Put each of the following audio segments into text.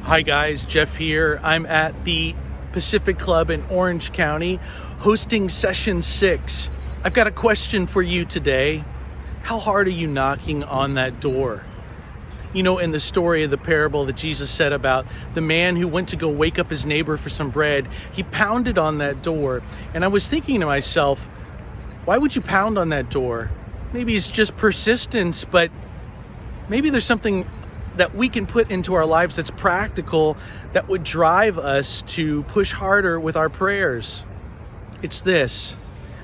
Hi guys, Jeff here. I'm at the Pacific Club in Orange County hosting session 6. I've got a question for you today. How hard are you knocking on that door? You know, in the story of the parable that Jesus said about the man who went to go wake up his neighbor for some bread, he pounded on that door. And I was thinking to myself, why would you pound on that door? Maybe it's just persistence, but maybe there's something that we can put into our lives that's practical, that would drive us to push harder with our prayers. It's this.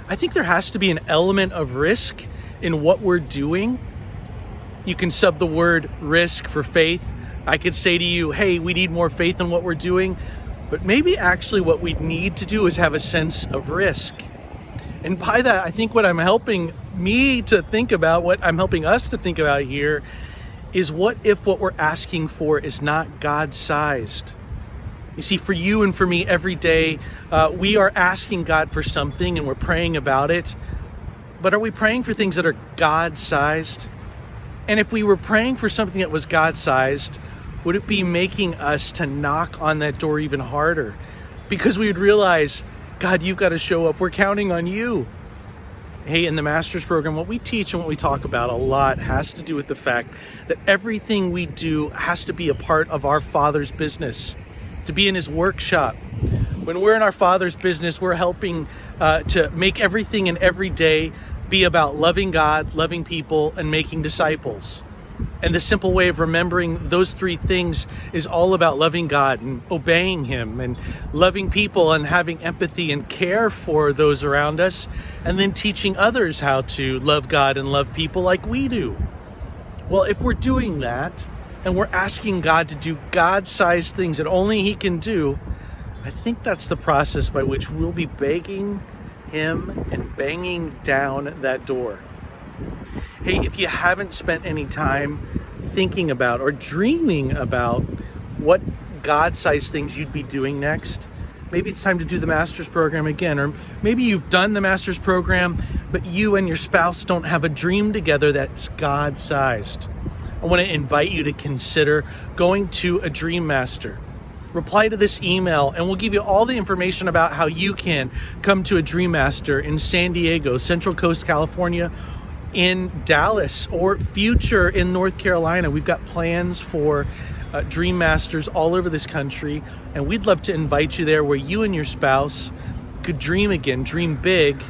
I think there has to be an element of risk in what we're doing. You can sub the word risk for faith. I could say to you, hey, we need more faith in what we're doing, but maybe actually what we need to do is have a sense of risk. And by that, I think what I'm helping me to think about, what I'm helping us to think about here, is what if what we're asking for is not God-sized? You see, for you and for me every day, we are asking God for something and we're praying about it. But are we praying for things that are God-sized? And if we were praying for something that was God-sized, would it be making us to knock on that door even harder? Because we would realize, God, you've got to show up. We're counting on you. Hey, in the master's program, what we teach and what we talk about a lot has to do with the fact that everything we do has to be a part of our Father's business, to be in his workshop. When we're in our Father's business, we're helping to make everything and every day be about loving God, loving people, and making disciples. And the simple way of remembering those three things is all about loving God and obeying him, and loving people and having empathy and care for those around us, and then teaching others how to love God and love people like we do. Well, if we're doing that and we're asking God to do God-sized things that only he can do, I think that's the process by which we'll be begging him and banging down that door. Hey, if you haven't spent any time thinking about or dreaming about what God-sized things you'd be doing next, maybe it's time to do the master's program again. Or maybe you've done the master's program, but you and your spouse don't have a dream together that's God-sized. I want to invite you to consider going to a Dream Master. Reply to this email and we'll give you all the information about how you can come to a Dream Master in San Diego, Central Coast, California, in Dallas, or future in North Carolina. We've got plans for Dream Masters all over this country, and we'd love to invite you there where you and your spouse could dream again, dream big,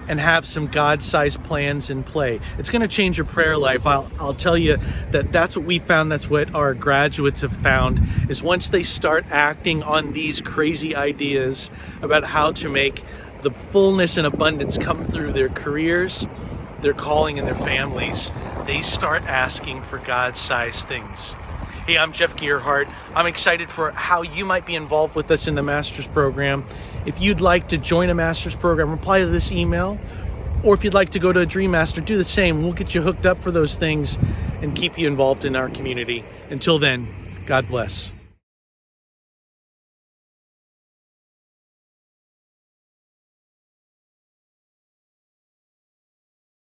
and have some God-sized plans in play. It's going to change your prayer life. I'll tell you that's what we found. That's what our graduates have found, is once they start acting on these crazy ideas about how to make the fullness and abundance come through their careers, their calling, and their families, they start asking for God-sized things. Hey, I'm Jeff Gerhardt. I'm excited for how you might be involved with us in the master's program. If you'd like to join a master's program, reply to this email. Or if you'd like to go to a Dream Master, do the same. We'll get you hooked up for those things and keep you involved in our community. Until then, God bless.